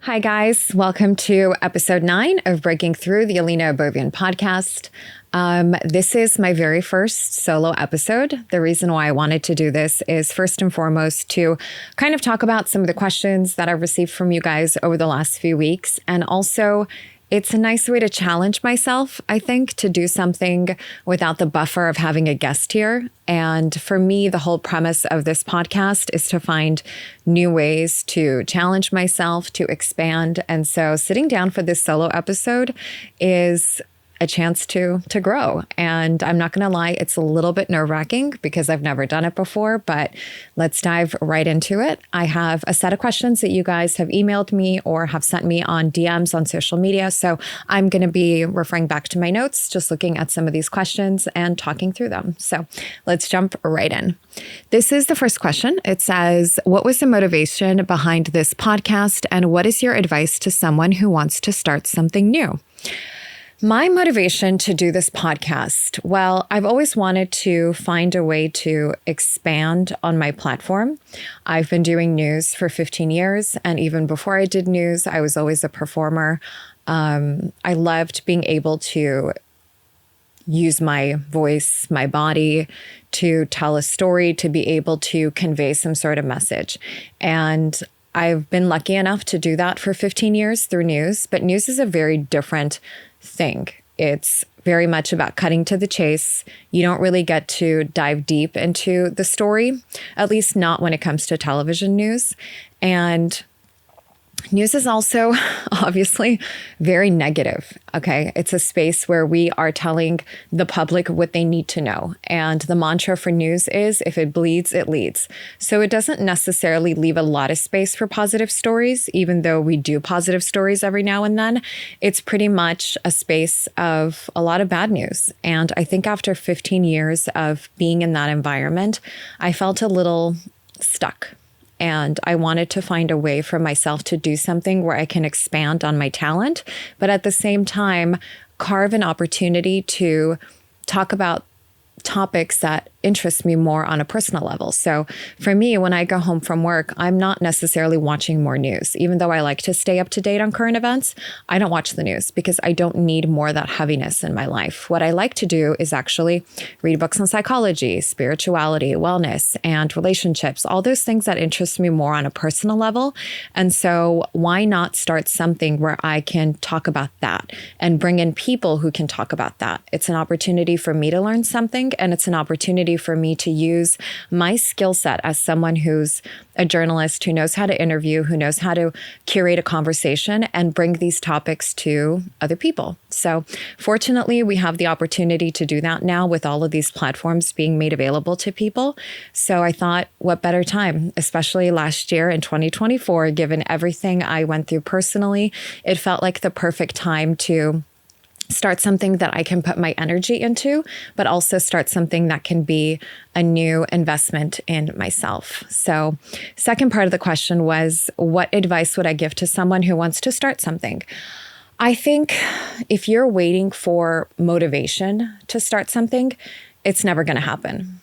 Hi, guys. Welcome to episode 9 of Breaking Through the Ellina Abovian podcast. This is my very first solo episode. The reason why I wanted to do this is first and foremost to kind of talk about some of the questions that I've received from you guys over the last few weeks. And also, it's a nice way to challenge myself, I think, to do something without the buffer of having a guest here. And for me, the whole premise of this podcast is to find new ways to challenge myself, to expand. And so sitting down for this solo episode is a chance to grow. And I'm not going to lie, it's a little bit nerve-wracking because I've never done it before, but let's dive right into it. I have a set of questions that you guys have emailed me or have sent me on DMs on social media. So I'm going to be referring back to my notes, just looking at some of these questions and talking through them. So let's jump right in. This is the first question. It says, what was the motivation behind this podcast? And what is your advice to someone who wants to start something new? My motivation to do this podcast, well, I've always wanted to find a way to expand on my platform. I've been doing news for 15 years, and even before I did news, I was always a performer. I loved being able to use my voice, my body to tell a story, to be able to convey some sort of message. And I've been lucky enough to do that for 15 years through news, but news is a very different thing. It's very much about cutting to the chase. You don't really get to dive deep into the story, at least not when it comes to television news. And news is also obviously very negative. Okay. It's a space where we are telling the public what they need to know. And the mantra for news is if it bleeds, it leads. So it doesn't necessarily leave a lot of space for positive stories, even though we do positive stories every now and then. It's pretty much a space of a lot of bad news. And I think after 15 years of being in that environment, I felt a little stuck. And I wanted to find a way for myself to do something where I can expand on my talent, but at the same time, carve an opportunity to talk about topics that interest me more on a personal level. So for me, when I go home from work, I'm not necessarily watching more news. Even though I like to stay up to date on current events, I don't watch the news because I don't need more of that heaviness in my life. What I like to do is actually read books on psychology, spirituality, wellness, and relationships, all those things that interest me more on a personal level. And so why not start something where I can talk about that and bring in people who can talk about that? It's an opportunity for me to learn something, and it's an opportunity for me to use my skill set as someone who's a journalist, who knows how to interview, who knows how to curate a conversation and bring these topics to other people. So fortunately, we have the opportunity to do that now with all of these platforms being made available to people. So I thought, what better time, especially last year in 2024, given everything I went through personally, it felt like the perfect time to start something that I can put my energy into, but also start something that can be a new investment in myself. So, second part of the question was, what advice would I give to someone who wants to start something? I think if you're waiting for motivation to start something, it's never going to happen.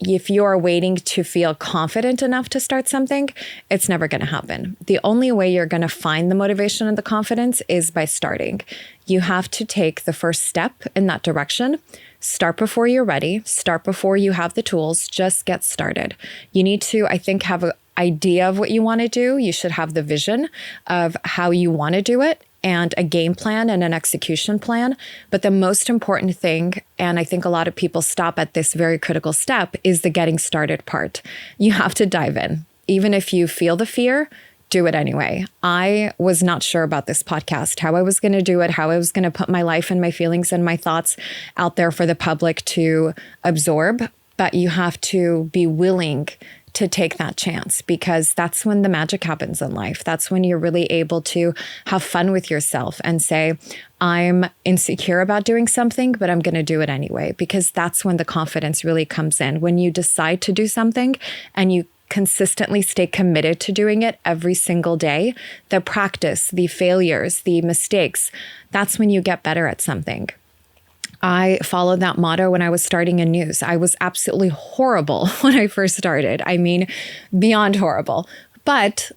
If you're waiting to feel confident enough to start something, it's never going to happen. The only way you're going to find the motivation and the confidence is by starting. You have to take the first step in that direction. Start before you're ready. Start before you have the tools. Just get started. You need to, I think, have an idea of what you want to do. You should have the vision of how you want to do it, and a game plan and an execution plan. But the most important thing, and I think a lot of people stop at this very critical step, is the getting started part. You have to dive in. Even if you feel the fear, do it anyway. I was not sure about this podcast, how I was going to do it, how I was going to put my life and my feelings and my thoughts out there for the public to absorb. But you have to be willing to take that chance, because that's when the magic happens in life. That's when you're really able to have fun with yourself and say, I'm insecure about doing something, but I'm going to do it anyway, because that's when the confidence really comes in. When you decide to do something and you consistently stay committed to doing it every single day, the practice, the failures, the mistakes, that's when you get better at something. I followed that motto when I was starting in news. I was absolutely horrible when I first started. I mean, beyond horrible. But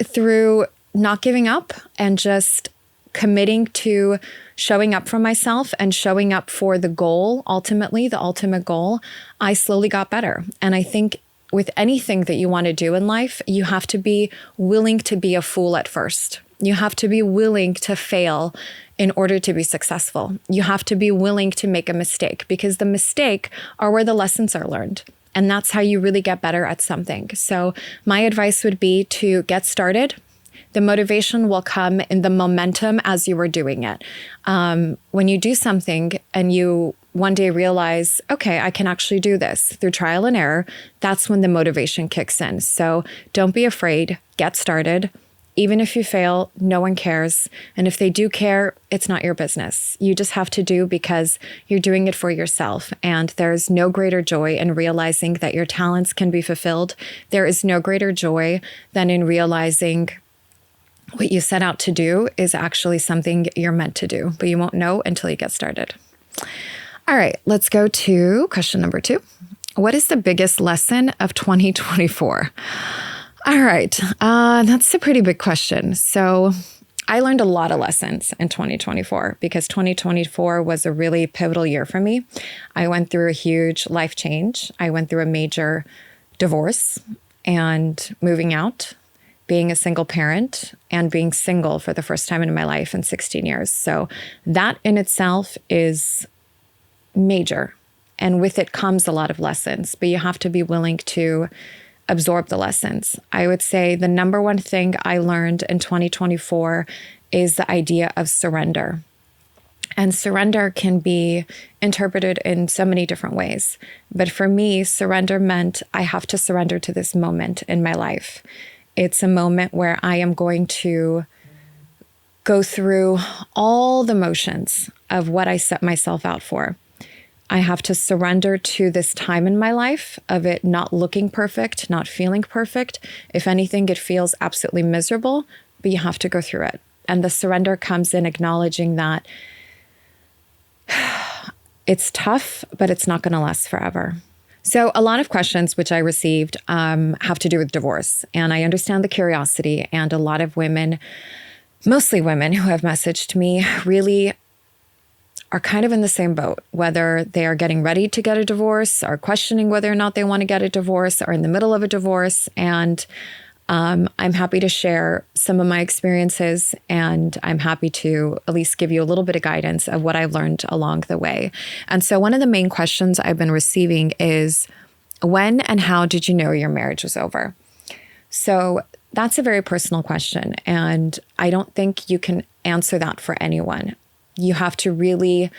through not giving up and just committing to showing up for myself and showing up for the goal, ultimately, the ultimate goal, I slowly got better. And I think with anything that you want to do in life, you have to be willing to be a fool at first. You have to be willing to fail in order to be successful. You have to be willing to make a mistake, because the mistake are where the lessons are learned. And that's how you really get better at something. So my advice would be to get started. The motivation will come in the momentum as you are doing it. When you do something and you one day realize, okay, I can actually do this through trial and error, that's when the motivation kicks in. So don't be afraid, get started. Even if you fail, no one cares. And if they do care, it's not your business. You just have to do because you're doing it for yourself. And there's no greater joy in realizing that your talents can be fulfilled. There is no greater joy than in realizing what you set out to do is actually something you're meant to do, but you won't know until you get started. All right, let's go to question number 2. What is the biggest lesson of 2024? All right, that's a pretty big question. So I learned a lot of lessons in 2024 because 2024 was a really pivotal year for me. I went through a huge life change. I went through a major divorce and moving out, being a single parent, and being single for the first time in my life in 16 years. So that in itself is major. And with it comes a lot of lessons, but you have to be willing to absorb the lessons. I would say the number one thing I learned in 2024 is the idea of surrender. And surrender can be interpreted in so many different ways. But for me, surrender meant I have to surrender to this moment in my life. It's a moment where I am going to go through all the motions of what I set myself out for. I have to surrender to this time in my life of it not looking perfect, not feeling perfect. If anything, it feels absolutely miserable, but you have to go through it. And the surrender comes in acknowledging that it's tough, but it's not going to last forever. So a lot of questions which I received have to do with divorce. And I understand the curiosity, and a lot of women, mostly women who have messaged me, really are kind of in the same boat, whether they are getting ready to get a divorce, are questioning whether or not they want to get a divorce, or in the middle of a divorce. And I'm happy to share some of my experiences, and I'm happy to at least give you a little bit of guidance of what I've learned along the way. And so one of the main questions I've been receiving is, when and how did you know your marriage was over? So that's a very personal question, and I don't think you can answer that for anyone. You have to really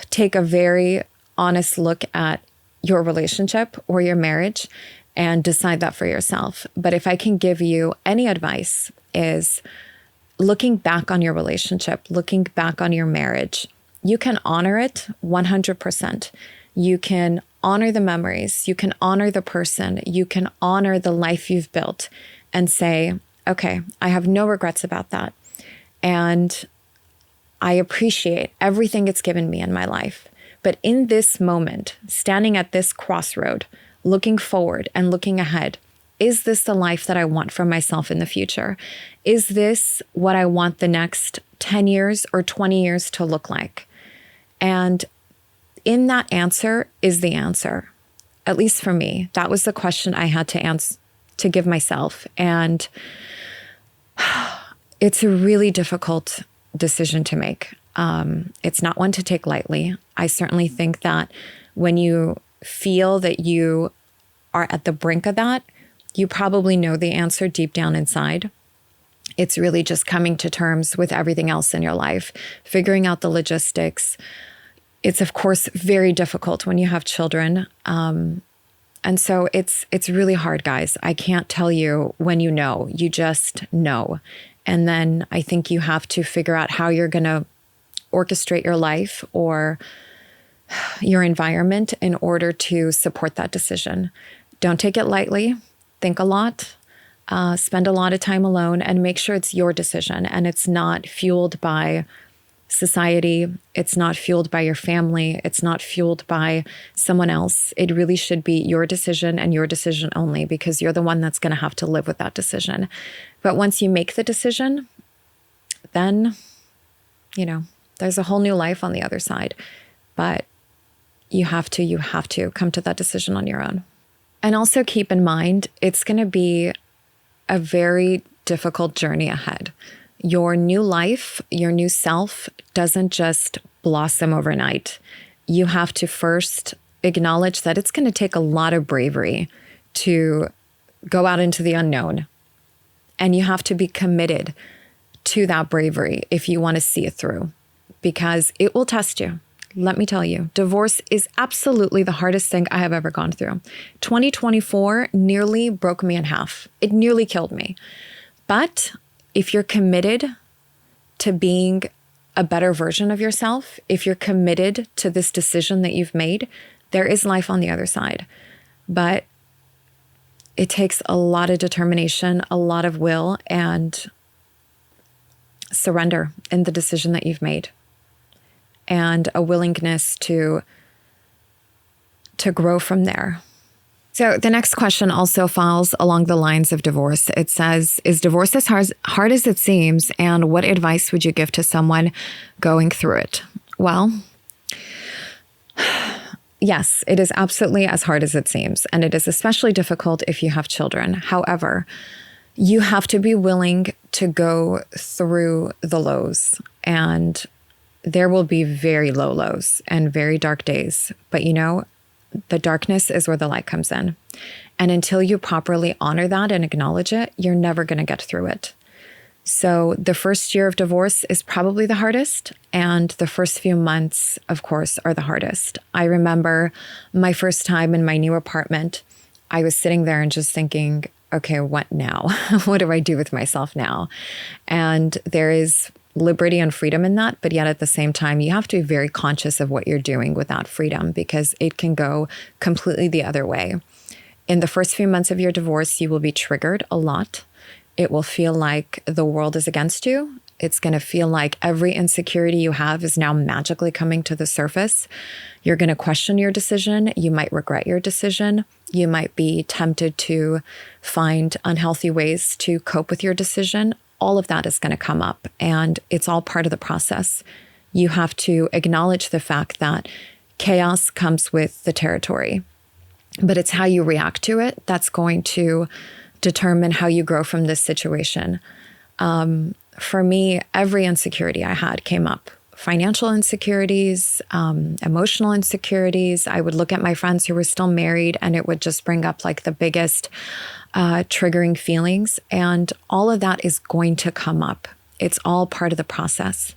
take a very honest look at your relationship or your marriage and decide that for yourself. But if I can give you any advice, is looking back on your relationship, looking back on your marriage, you can honor it 100%. You can honor the memories, you can honor the person, you can honor the life you've built and say, okay, I have no regrets about that. And I appreciate everything it's given me in my life. But in this moment, standing at this crossroad, looking forward and looking ahead, is this the life that I want for myself in the future? Is this what I want the next 10 years or 20 years to look like? And in that answer is the answer. At least for me, that was the question I had to answer, to give myself. And it's a really difficult decision to make. It's not one to take lightly. I certainly think that when you feel that you are at the brink of that, you probably know the answer deep down inside. It's really just coming to terms with everything else in your life, figuring out the logistics. It's, of course, very difficult when you have children. And so it's really hard, guys. I can't tell you when you know, you just know. And then I think you have to figure out how you're going to orchestrate your life or your environment in order to support that decision. Don't take it lightly. Think a lot. Spend a lot of time alone and make sure it's your decision and it's not fueled by society. It's not fueled by your family. It's not fueled by someone else. It really should be your decision and your decision only, because you're the one that's going to have to live with that decision. But once you make the decision, then, there's a whole new life on the other side. But you have to come to that decision on your own. And also keep in mind, it's going to be a very difficult journey ahead. Your new life, your new self doesn't just blossom overnight. You have to first acknowledge that it's going to take a lot of bravery to go out into the unknown. And you have to be committed to that bravery if you want to see it through, because it will test you. Let me tell you, divorce is absolutely the hardest thing I have ever gone through. 2024 nearly broke me in half. It nearly killed me. But if you're committed to being a better version of yourself, if you're committed to this decision that you've made, there is life on the other side. But it takes a lot of determination, a lot of will, and surrender in the decision that you've made, and a willingness to grow from there. So the next question also falls along the lines of divorce. It says, is divorce as hard as it seems? And what advice would you give to someone going through it? Well, yes, it is absolutely as hard as it seems. And it is especially difficult if you have children. However, you have to be willing to go through the lows, and there will be very low lows and very dark days. But the darkness is where the light comes in. And until you properly honor that and acknowledge it, you're never going to get through it. So the first year of divorce is probably the hardest. And the first few months, of course, are the hardest. I remember my first time in my new apartment, I was sitting there and just thinking, okay, what now? What do I do with myself now? And there is liberty and freedom in that, but yet at the same time, you have to be very conscious of what you're doing with that freedom, because it can go completely the other way. In the first few months of your divorce, you will be triggered a lot. It will feel like the world is against you. It's going to feel like every insecurity you have is now magically coming to the surface. You're going to question your decision. You might regret your decision. You might be tempted to find unhealthy ways to cope with your decision. All of that is going to come up, and it's all part of the process. You have to acknowledge the fact that chaos comes with the territory, but it's how you react to it that's going to determine how you grow from this situation. For me, every insecurity I had came up. Financial insecurities, emotional insecurities. I would look at my friends who were still married, and it would just bring up like the biggest triggering feelings. And all of that is going to come up. It's all part of the process.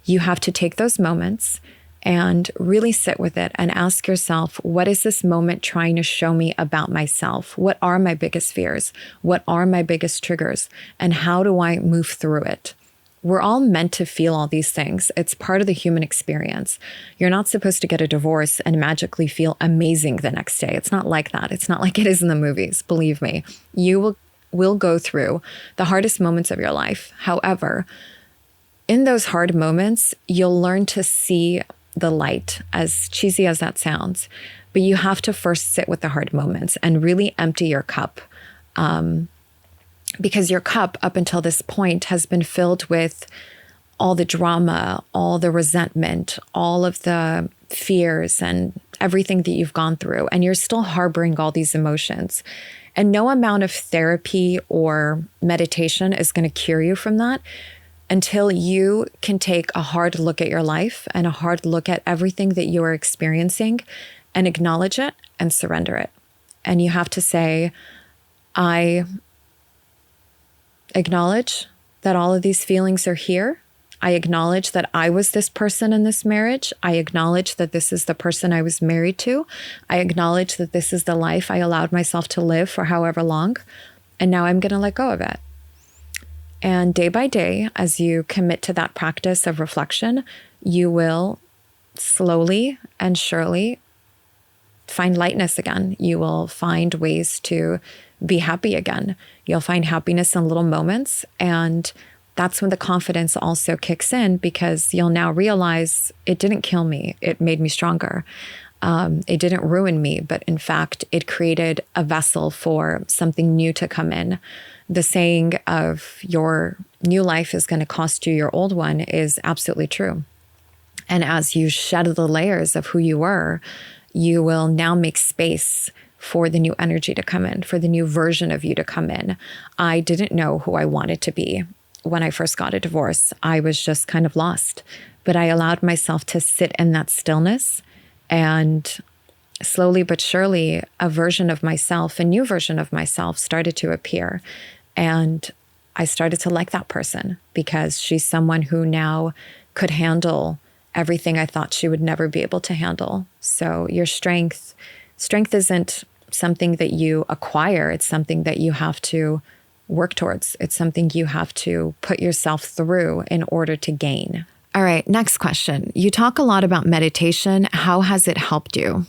You have to take those moments and really sit with it and ask yourself, what is this moment trying to show me about myself? What are my biggest fears? What are my biggest triggers? And how do I move through it? We're all meant to feel all these things. It's part of the human experience. You're not supposed to get a divorce and magically feel amazing the next day. It's not like that. It's not like it is in the movies. Believe me, you will go through the hardest moments of your life. However, in those hard moments, you'll learn to see the light, as cheesy as that sounds. But you have to first sit with the hard moments and really empty your cup. Because your cup up until this point has been filled with all the drama, all the resentment, all of the fears and everything that you've gone through. And you're still harboring all these emotions. And no amount of therapy or meditation is going to cure you from that until you can take a hard look at your life and a hard look at everything that you are experiencing and acknowledge it and surrender it. And you have to say, I acknowledge that all of these feelings are here. I acknowledge that I was this person in this marriage. I acknowledge that this is the person I was married to. I acknowledge that this is the life I allowed myself to live for however long. And now I'm going to let go of it. And day by day, as you commit to that practice of reflection, you will slowly and surely find lightness again. You will find ways to be happy again. You'll find happiness in little moments, and that's when the confidence also kicks in, because you'll now realize it didn't kill me. It made me stronger. It didn't ruin me, but in fact, it created a vessel for something new to come in. The saying of your new life is going to cost you your old one is absolutely true. And as you shed the layers of who you were, you will now make space for the new energy to come in, for the new version of you to come in. I didn't know who I wanted to be when I first got a divorce. I was just kind of lost, but I allowed myself to sit in that stillness, and slowly but surely a version of myself, a new version of myself started to appear. And I started to like that person because she's someone who now could handle everything I thought she would never be able to handle. So your strength isn't something that you acquire. It's something that you have to work towards. It's something you have to put yourself through in order to gain. All right, next question. You talk a lot about meditation. How has it helped you?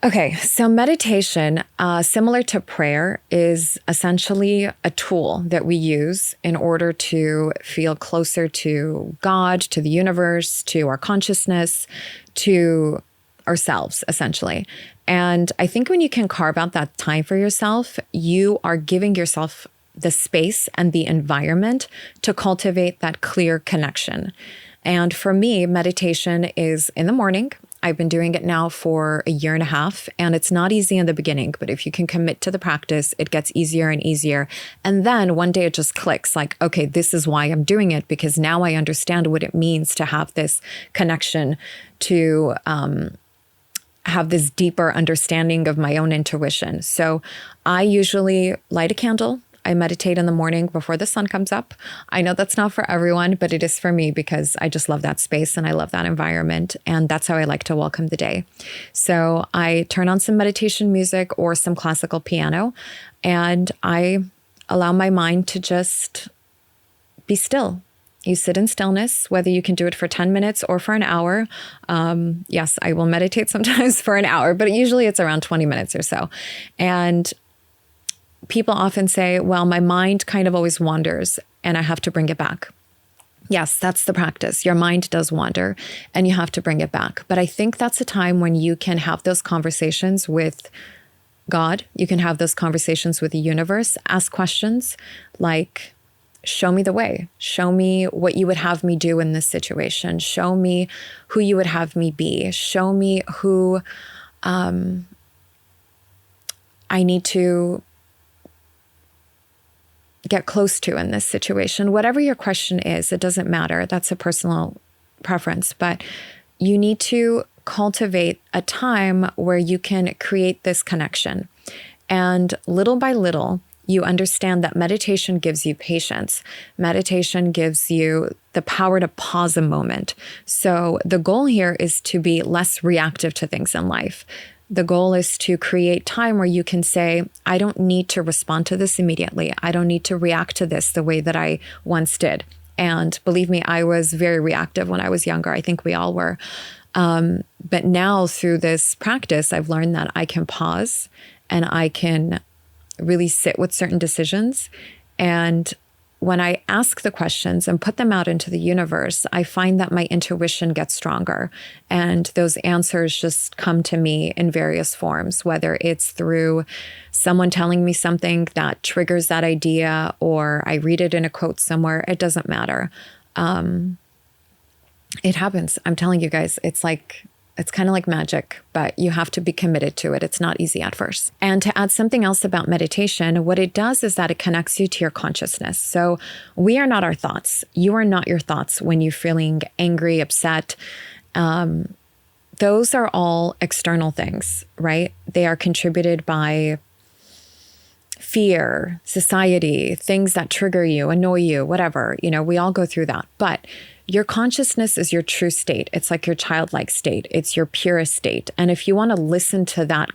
Okay, so meditation, similar to prayer, is essentially a tool that we use in order to feel closer to God, to the universe, to our consciousness, to ourselves, essentially. And I think when you can carve out that time for yourself, you are giving yourself the space and the environment to cultivate that clear connection. And for me, meditation is in the morning. I've been doing it now for a year and a half, and it's not easy in the beginning, but if you can commit to the practice, it gets easier and easier. And then one day it just clicks like, okay, this is why I'm doing it, because now I understand what it means to have this connection, to have this deeper understanding of my own intuition. So I usually light a candle. I meditate in the morning before the sun comes up. I know that's not for everyone, but it is for me because I just love that space and I love that environment. And that's how I like to welcome the day. So I turn on some meditation music or some classical piano, and I allow my mind to just be still. You sit in stillness, whether you can do it for 10 minutes or for an hour. Yes, I will meditate sometimes for an hour, but usually it's around 20 minutes or so. And people often say, well, my mind kind of always wanders and I have to bring it back. Yes, that's the practice. Your mind does wander and you have to bring it back. But I think that's a time when you can have those conversations with God. You can have those conversations with the universe. Ask questions like, show me the way. Show me what you would have me do in this situation. Show me who you would have me be. Show me who I need to get close to in this situation. Whatever your question is, it doesn't matter. That's a personal preference, but you need to cultivate a time where you can create this connection. And little by little, you understand that meditation gives you patience. Meditation gives you the power to pause a moment. So the goal here is to be less reactive to things in life. The goal is to create time where you can say, I don't need to respond to this immediately. I don't need to react to this the way that I once did. And believe me, I was very reactive when I was younger. I think we all were. But now through this practice, I've learned that I can pause and I can really sit with certain decisions. And when I ask the questions and put them out into the universe, I find that my intuition gets stronger. And those answers just come to me in various forms, whether it's through someone telling me something that triggers that idea, or I read it in a quote somewhere. It doesn't matter. It happens. I'm telling you guys, it's kind of like magic, but you have to be committed to it. It's not easy at first. And to add something else about meditation, what it does is that it connects you to your consciousness. So we are not our thoughts. You are not your thoughts when you're feeling angry, upset. Those are all external things, right? They are contributed by fear, society, things that trigger you, annoy you, whatever. We all go through that. But your consciousness is your true state. It's like your childlike state. It's your purest state. And if you want to listen to that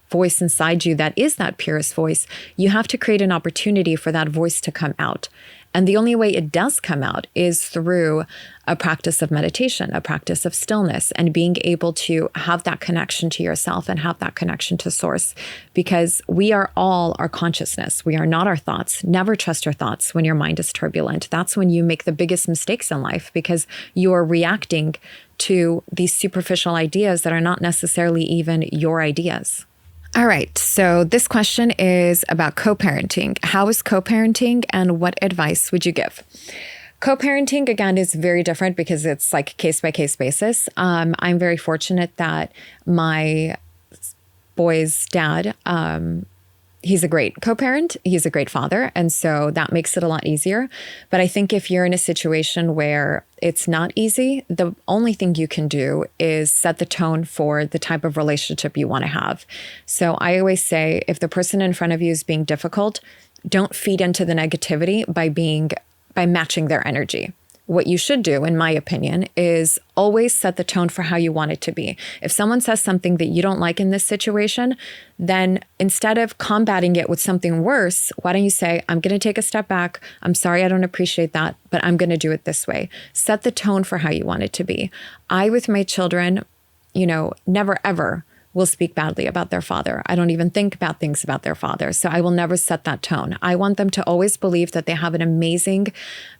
voice inside you that is that purest voice, you have to create an opportunity for that voice to come out. And the only way it does come out is through a practice of meditation, a practice of stillness, and being able to have that connection to yourself and have that connection to source. Because we are all our consciousness. We are not our thoughts. Never trust your thoughts when your mind is turbulent. That's when you make the biggest mistakes in life, because you are reacting to these superficial ideas that are not necessarily even your ideas. All right, so this question is about co-parenting. How is co-parenting, and what advice would you give? Co-parenting, again, is very different because it's like case-by-case basis. I'm very fortunate that my boy's dad, he's a great co-parent. He's a great father. And so that makes it a lot easier. But I think if you're in a situation where it's not easy, the only thing you can do is set the tone for the type of relationship you want to have. So I always say, if the person in front of you is being difficult, don't feed into the negativity by matching their energy. What you should do, in my opinion, is always set the tone for how you want it to be. If someone says something that you don't like in this situation, then instead of combating it with something worse, why don't you say, I'm going to take a step back. I'm sorry, I don't appreciate that, but I'm going to do it this way. Set the tone for how you want it to be. I, with my children, never ever will speak badly about their father. I don't even think bad things about their father. So I will never set that tone. I want them to always believe that they have an amazing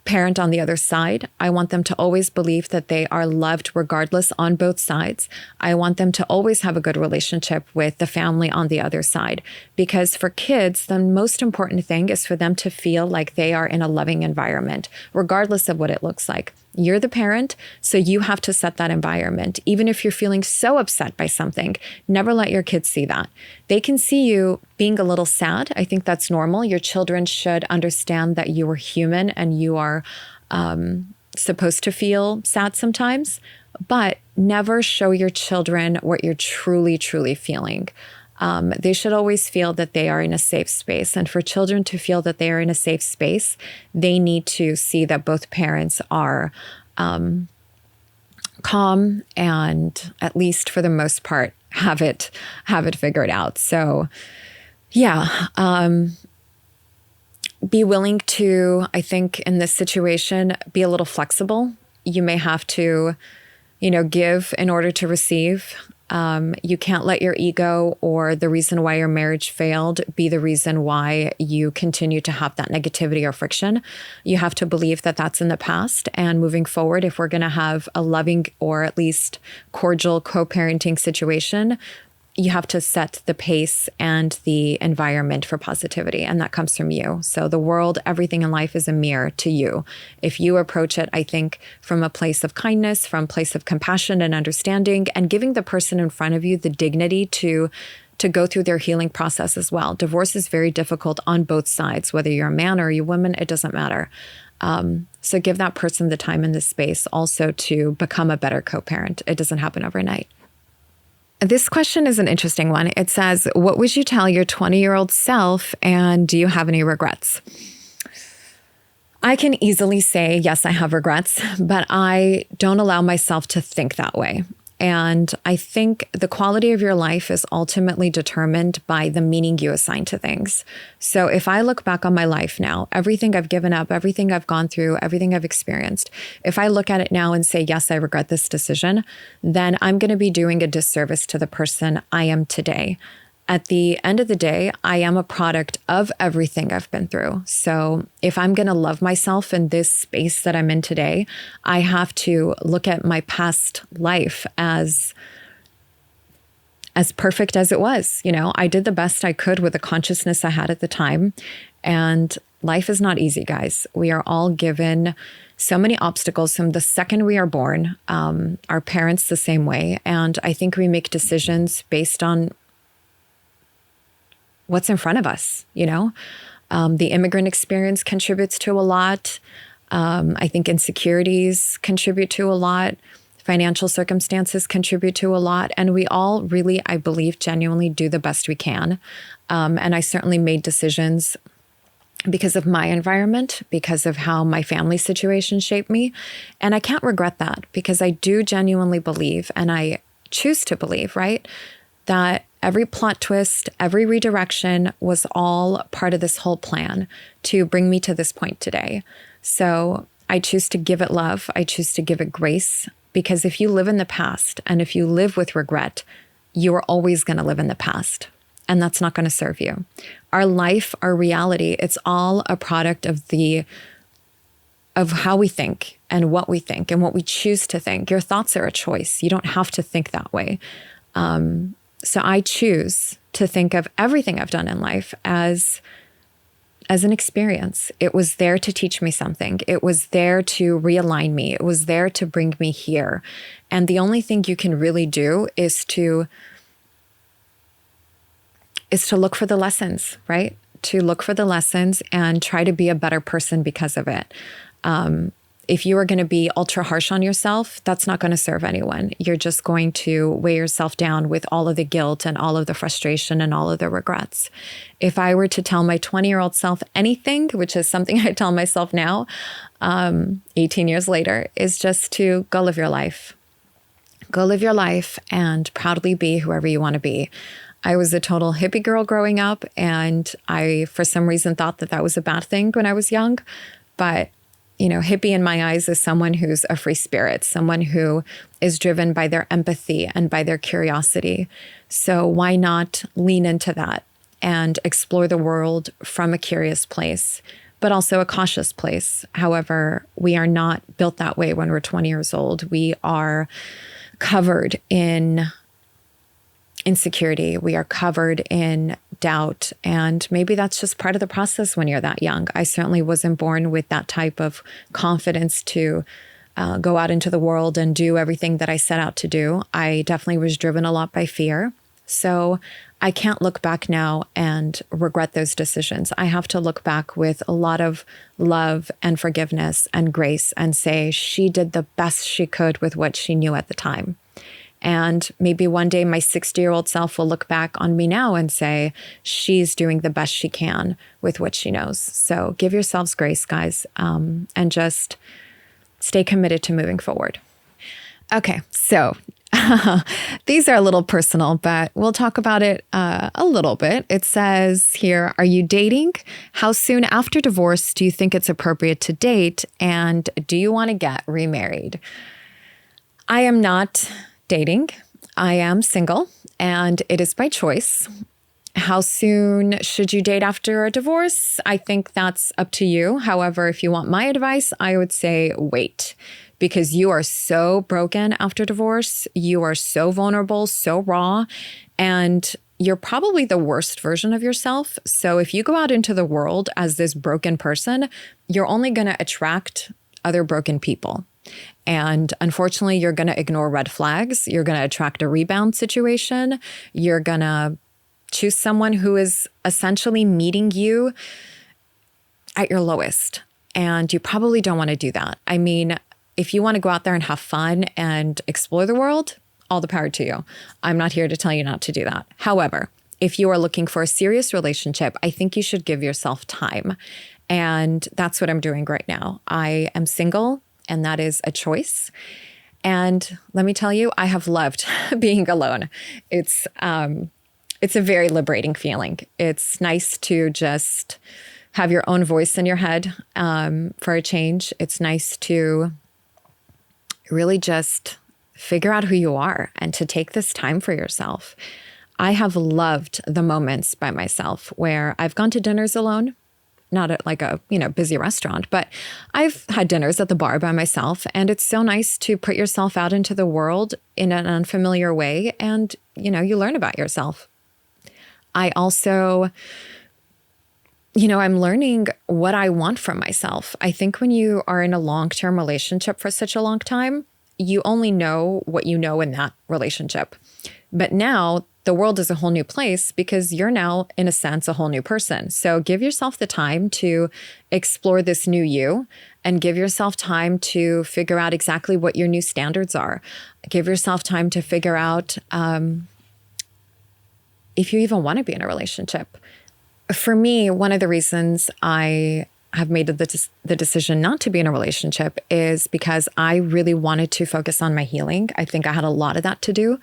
parent on the other side. I want them to always believe that they are loved regardless on both sides. I want them to always have a good relationship with the family on the other side. Because for kids, the most important thing is for them to feel like they are in a loving environment, regardless of what it looks like. You're the parent, so you have to set that environment. Even if you're feeling so upset by something, never let your kids see that. They can see you being a little sad. I think that's normal. Your children should understand that you are human and you are supposed to feel sad sometimes, but never show your children what you're truly, truly feeling. They should always feel that they are in a safe space. And for children to feel that they are in a safe space, they need to see that both parents are calm and, at least for the most part, have it figured out. So yeah, be willing to, I think in this situation, be a little flexible. You may have to, give in order to receive. You can't let your ego or the reason why your marriage failed be the reason why you continue to have that negativity or friction. You have to believe that that's in the past. And moving forward, if we're going to have a loving or at least cordial co-parenting situation, you have to set the pace and the environment for positivity. And that comes from you. So the world, everything in life is a mirror to you. If you approach it, I think, from a place of kindness, from a place of compassion and understanding, and giving the person in front of you the dignity to go through their healing process as well. Divorce is very difficult on both sides, whether you're a man or you're a woman, it doesn't matter. So give that person the time and the space also to become a better co-parent. It doesn't happen overnight. This question is an interesting one. It says, what would you tell your 20-year-old self, and do you have any regrets? I can easily say, yes, I have regrets, but I don't allow myself to think that way. And I think the quality of your life is ultimately determined by the meaning you assign to things. So if I look back on my life now, everything I've given up, everything I've gone through, everything I've experienced, if I look at it now and say, yes, I regret this decision, then I'm going to be doing a disservice to the person I am today. At the end of the day, I am a product of everything I've been through. So if I'm going to love myself in this space that I'm in today, I have to look at my past life as perfect as it was. I did the best I could with the consciousness I had at the time. And life is not easy, guys. We are all given so many obstacles from the second we are born. Our parents the same way. And I think we make decisions based on what's in front of us, The immigrant experience contributes to a lot. I think insecurities contribute to a lot. Financial circumstances contribute to a lot. And we all really, I believe, genuinely do the best we can. And I certainly made decisions because of my environment, because of how my family situation shaped me. And I can't regret that, because I do genuinely believe, and I choose to believe, right, that every plot twist, every redirection was all part of this whole plan to bring me to this point today. So I choose to give it love. I choose to give it grace, because if you live in the past and if you live with regret, you are always going to live in the past, and that's not going to serve you. Our life, our reality, it's all a product of how we think and what we choose to think. Your thoughts are a choice. You don't have to think that way. So I choose to think of everything I've done in life as an experience. It was there to teach me something. It was there to realign me. It was there to bring me here. And the only thing you can really do is to look for the lessons, right? To look for the lessons and try to be a better person because of it. If you are going to be ultra harsh on yourself, that's not going to serve anyone. You're just going to weigh yourself down with all of the guilt and all of the frustration and all of the regrets. If I were to tell my 20-year-old self anything, which is something I tell myself now, 18 years later, is just to go live your life. Go live your life and proudly be whoever you want to be. I was a total hippie girl growing up, and I, for some reason, thought that was a bad thing when I was young. But hippie in my eyes is someone who's a free spirit, someone who is driven by their empathy and by their curiosity. So why not lean into that and explore the world from a curious place, but also a cautious place? However, we are not built that way when we're 20 years old. We are covered in insecurity. We are covered in doubt. And maybe that's just part of the process when you're that young. I certainly wasn't born with that type of confidence to go out into the world and do everything that I set out to do. I definitely was driven a lot by fear. So I can't look back now and regret those decisions. I have to look back with a lot of love and forgiveness and grace and say she did the best she could with what she knew at the time. And maybe one day my 60-year-old self will look back on me now and say, she's doing the best she can with what she knows. So give yourselves grace, guys, and just stay committed to moving forward. Okay, so these are a little personal, but we'll talk about it a little bit. It says here, are you dating? How soon after divorce do you think it's appropriate to date? And do you want to get remarried? I am not dating. I am single, and it is by choice. How soon should you date after a divorce? I think that's up to you. However, if you want my advice, I would say wait, because you are so broken after divorce. You are so vulnerable, so raw, and you're probably the worst version of yourself. So if you go out into the world as this broken person, you're only going to attract other broken people. And unfortunately, you're going to ignore red flags. You're going to attract a rebound situation. You're going to choose someone who is essentially meeting you at your lowest. And you probably don't want to do that. I mean, if you want to go out there and have fun and explore the world, all the power to you. I'm not here to tell you not to do that. However, if you are looking for a serious relationship, I think you should give yourself time. And that's what I'm doing right now. I am single. And that is a choice. And let me tell you, I have loved being alone. It's a very liberating feeling. It's nice to just have your own voice in your head for a change. It's nice to really just figure out who you are and to take this time for yourself. I have loved the moments by myself where I've gone to dinners alone. Not at like a busy restaurant, but I've had dinners at the bar by myself, and it's so nice to put yourself out into the world in an unfamiliar way, and you learn about yourself. I also, I'm learning what I want from myself. I think when you are in a long-term relationship for such a long time, you only know what you know in that relationship. But now the world is a whole new place because you're now, in a sense, a whole new person. So give yourself the time to explore this new you and give yourself time to figure out exactly what your new standards are. Give yourself time to figure out if you even want to be in a relationship. For me, one of the reasons I have made the decision not to be in a relationship is because I really wanted to focus on my healing. I think I had a lot of that to do.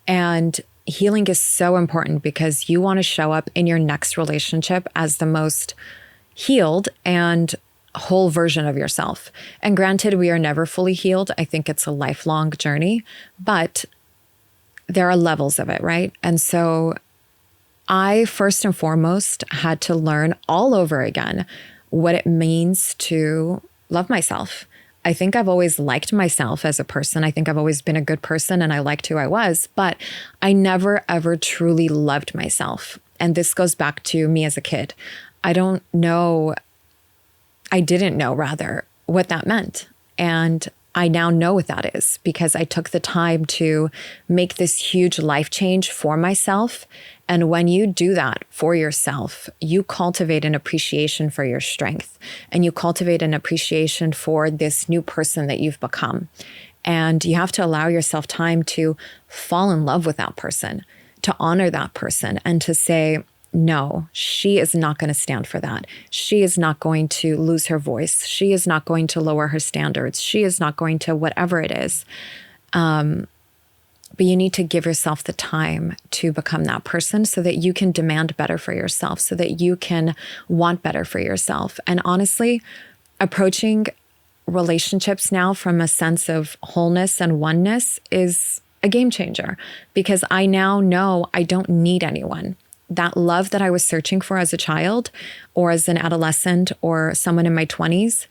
And healing is so important because you want to show up in your next relationship as the most healed and whole version of yourself. And granted, we are never fully healed. I think it's a lifelong journey, but there are levels of it, right? And so I first and foremost had to learn all over again what it means to love myself. I think I've always liked myself as a person. I think I've always been a good person and I liked who I was, but I never ever truly loved myself. And this goes back to me as a kid. I didn't know rather what that meant. And I now know what that is because I took the time to make this huge life change for myself. And when you do that for yourself, you cultivate an appreciation for your strength and you cultivate an appreciation for this new person that you've become. And you have to allow yourself time to fall in love with that person, to honor that person, and to say, no, she is not going to stand for that. She is not going to lose her voice. She is not going to lower her standards. She is not going to whatever it is. But you need to give yourself the time to become that person so that you can demand better for yourself, so that you can want better for yourself. And honestly, approaching relationships now from a sense of wholeness and oneness is a game changer because I now know I don't need anyone. That love that I was searching for as a child or as an adolescent or someone in my 20s,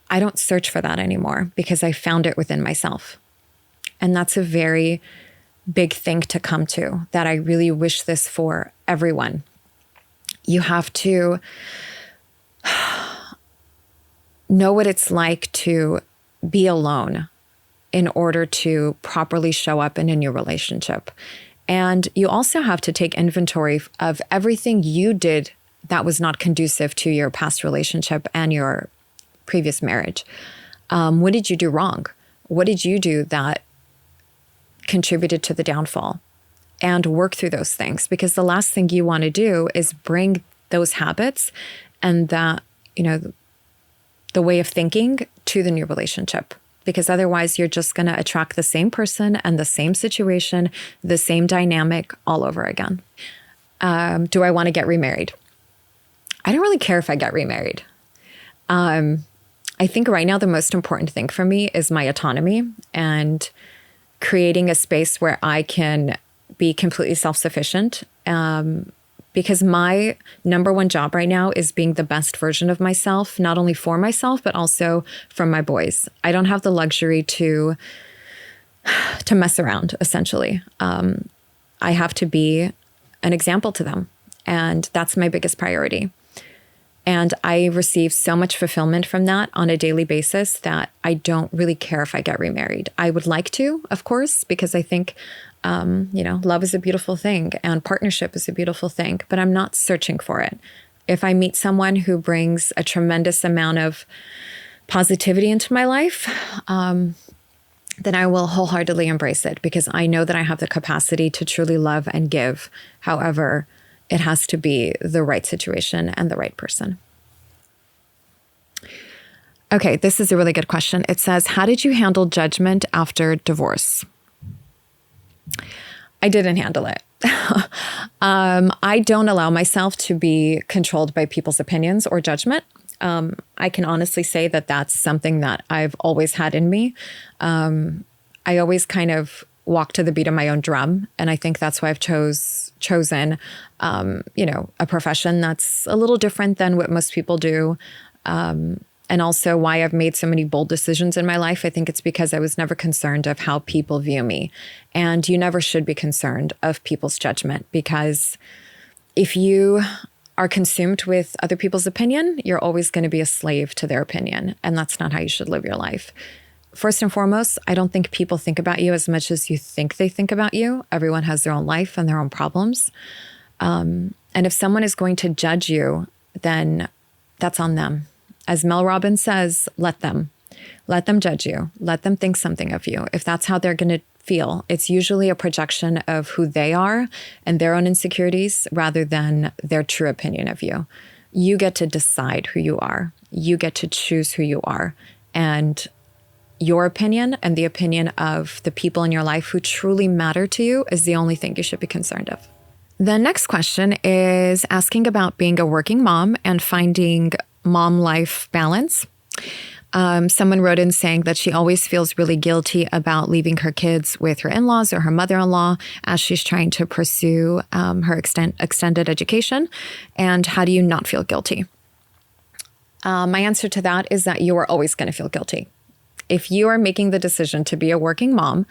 I don't search for that anymore because I found it within myself. And that's a very big thing to come to, that I really wish this for everyone. You have to know what it's like to be alone in order to properly show up in a new relationship. And you also have to take inventory of everything you did that was not conducive to your past relationship and your previous marriage. What did you do wrong? What did you do that contributed to the downfall? And work through those things, because the last thing you want to do is bring those habits and that, the way of thinking to the new relationship. Because otherwise you're just going to attract the same person and the same situation, the same dynamic all over again. Do I want to get remarried? I don't really care if I get remarried. I think right now the most important thing for me is my autonomy and creating a space where I can be completely self-sufficient. Because my number one job right now is being the best version of myself, not only for myself, but also for my boys. I don't have the luxury to mess around, essentially. I have to be an example to them. And that's my biggest priority. And I receive so much fulfillment from that on a daily basis that I don't really care if I get remarried. I would like to, of course, because I think love is a beautiful thing and partnership is a beautiful thing, but I'm not searching for it. If I meet someone who brings a tremendous amount of positivity into my life, then I will wholeheartedly embrace it because I know that I have the capacity to truly love and give. However, it has to be the right situation and the right person. Okay, this is a really good question. It says, how did you handle judgment after divorce? I didn't handle it. I don't allow myself to be controlled by people's opinions or judgment. I can honestly say that that's something that I've always had in me. I always kind of walk to the beat of my own drum. And I think that's why I've chosen, a profession that's a little different than what most people do. And also why I've made so many bold decisions in my life. I think it's because I was never concerned of how people view me. And you never should be concerned of people's judgment, because if you are consumed with other people's opinion, you're always going to be a slave to their opinion. And that's not how you should live your life. First and foremost, I don't think people think about you as much as you think they think about you. Everyone has their own life and their own problems. And if someone is going to judge you, then that's on them. As Mel Robbins says, let them judge you. Let them think something of you. If that's how they're going to feel, it's usually a projection of who they are and their own insecurities rather than their true opinion of you. You get to decide who you are. You get to choose who you are. And your opinion and the opinion of the people in your life who truly matter to you is the only thing you should be concerned of. The next question is asking about being a working mom and finding mom life balance. Someone wrote in saying that she always feels really guilty about leaving her kids with her in-laws or her mother-in-law as she's trying to pursue her extended education. And how do you not feel guilty? My answer to that is that you are always going to feel guilty. If you are making the decision to be a working mom,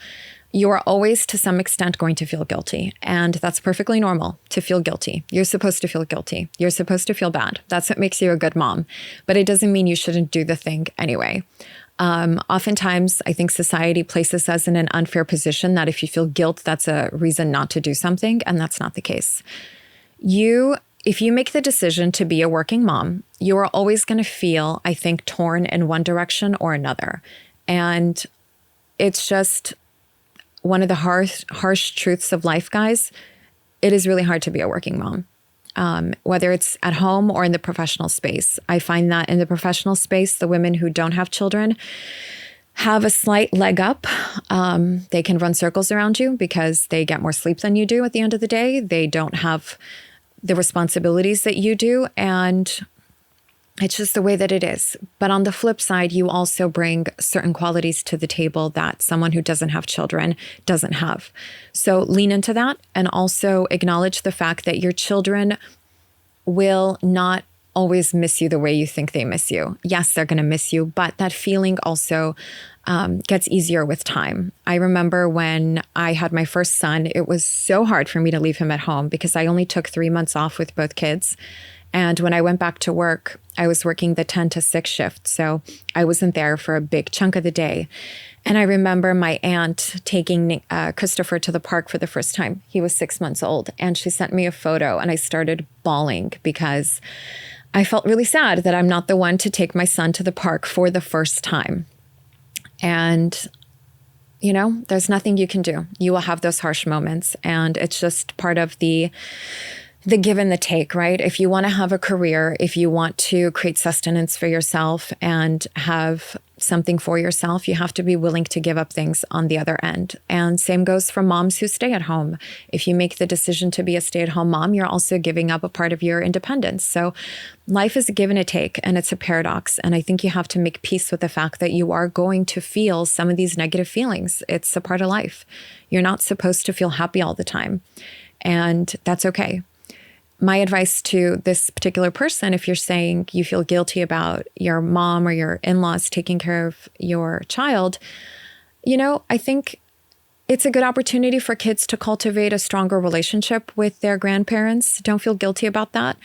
you are always to some extent going to feel guilty. And that's perfectly normal to feel guilty. You're supposed to feel guilty. You're supposed to feel bad. That's what makes you a good mom. But it doesn't mean you shouldn't do the thing anyway. Oftentimes, I think society places us in an unfair position that if you feel guilt, that's a reason not to do something. And that's not the case. If you make the decision to be a working mom, you are always going to feel, I think, torn in one direction or another. And it's just one of the harsh truths of life, guys. It is really hard to be a working mom, whether it's at home or in the professional space. I find that in the professional space, the women who don't have children have a slight leg up. They can run circles around you because they get more sleep than you do at the end of the day. They don't have the responsibilities that you do. And it's just the way that it is. But on the flip side, you also bring certain qualities to the table that someone who doesn't have children doesn't have. So lean into that and also acknowledge the fact that your children will not always miss you the way you think they miss you. Yes, they're going to miss you, but that feeling also gets easier with time. I remember when I had my first son, it was so hard for me to leave him at home because I only took 3 months off with both kids. And when I went back to work, I was working the 10 to 6 shift. So I wasn't there for a big chunk of the day. And I remember my aunt taking Christopher to the park for the first time. He was 6 months old. And she sent me a photo and I started bawling because I felt really sad that I'm not the one to take my son to the park for the first time. And, you know, there's nothing you can do. You will have those harsh moments. And it's just part of the give and the take, right? If you want to have a career, if you want to create sustenance for yourself and have something for yourself, you have to be willing to give up things on the other end. And same goes for moms who stay at home. If you make the decision to be a stay-at-home mom, you're also giving up a part of your independence. So life is a give and a take, and it's a paradox. And I think you have to make peace with the fact that you are going to feel some of these negative feelings. It's a part of life. You're not supposed to feel happy all the time. And that's okay. My advice to this particular person, if you're saying you feel guilty about your mom or your in-laws taking care of your child, you know, I think it's a good opportunity for kids to cultivate a stronger relationship with their grandparents. Don't feel guilty about that.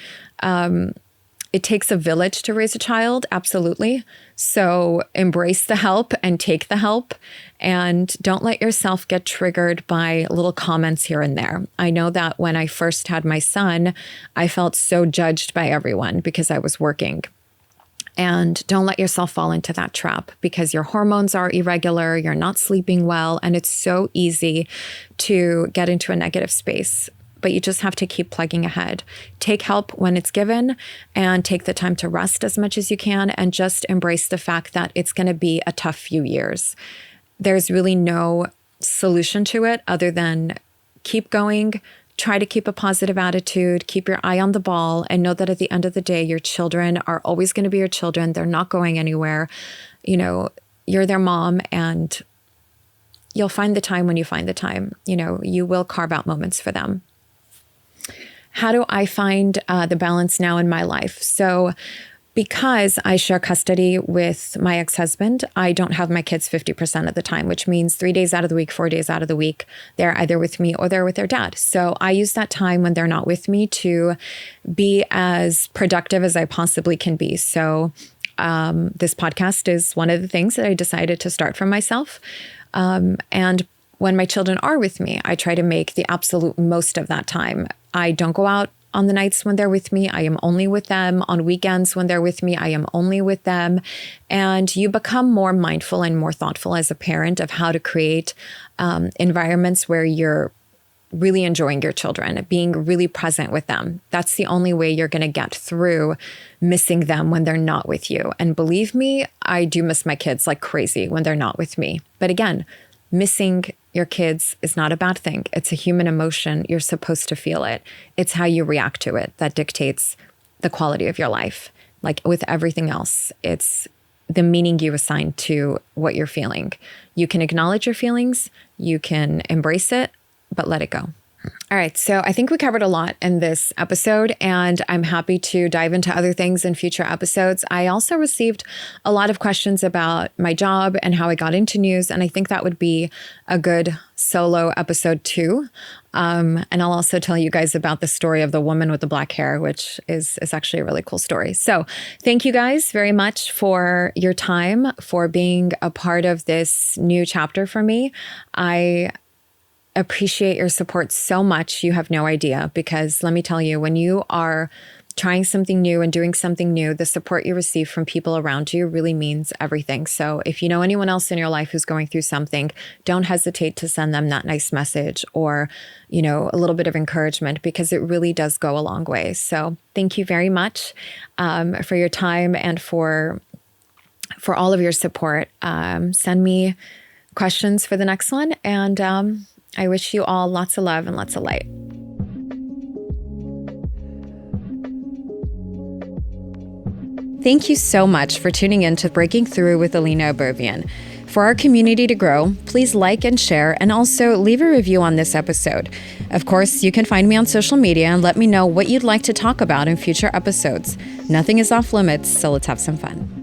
It takes a village to raise a child, absolutely. So embrace the help and take the help. And don't let yourself get triggered by little comments here and there. I know that when I first had my son, I felt so judged by everyone because I was working. And don't let yourself fall into that trap because your hormones are irregular, you're not sleeping well, and it's so easy to get into a negative space. But you just have to keep plugging ahead. Take help when it's given and take the time to rest as much as you can and just embrace the fact that it's going to be a tough few years. There's really no solution to it other than keep going, try to keep a positive attitude, keep your eye on the ball, and know that at the end of the day, your children are always going to be your children. They're not going anywhere. You know, you're their mom and you'll find the time when you find the time. You know, you will carve out moments for them. How do I find the balance now in my life? So because I share custody with my ex-husband, I don't have my kids 50% of the time, which means 3 days out of the week, 4 days out of the week, they're either with me or they're with their dad. So I use that time when they're not with me to be as productive as I possibly can be. So this podcast is one of the things that I decided to start for myself. And when my children are with me, I try to make the absolute most of that time. I don't go out on the nights when they're with me. I am only with them. On weekends when they're with me, I am only with them. And you become more mindful and more thoughtful as a parent of how to create environments where you're really enjoying your children, being really present with them. That's the only way you're going to get through missing them when they're not with you. And believe me, I do miss my kids like crazy when they're not with me. But again, missing your kids is not a bad thing. It's a human emotion. You're supposed to feel it. It's how you react to it that dictates the quality of your life. Like with everything else, it's the meaning you assign to what you're feeling. You can acknowledge your feelings, you can embrace it, but let it go. All right, so I think we covered a lot in this episode, and I'm happy to dive into other things in future episodes. I also received a lot of questions about my job and how I got into news, and I think that would be a good solo episode too. And I'll also tell you guys about the story of the woman with the black hair, which is actually a really cool story. So thank you guys very much for your time, for being a part of this new chapter for me. I appreciate your support so much. You have no idea, because let me tell you, when you are trying something new and doing something new, the support you receive from people around you really means everything. So if you know anyone else in your life who's going through something, don't hesitate to send them that nice message or, a little bit of encouragement, because it really does go a long way. So thank you very much for your time and for all of your support. Send me questions for the next one, and I wish you all lots of love and lots of light. Thank you so much for tuning in to Breaking Through with Ellina Abovian. For our community to grow, please like and share, and also leave a review on this episode. Of course, you can find me on social media and let me know what you'd like to talk about in future episodes. Nothing is off limits, so let's have some fun.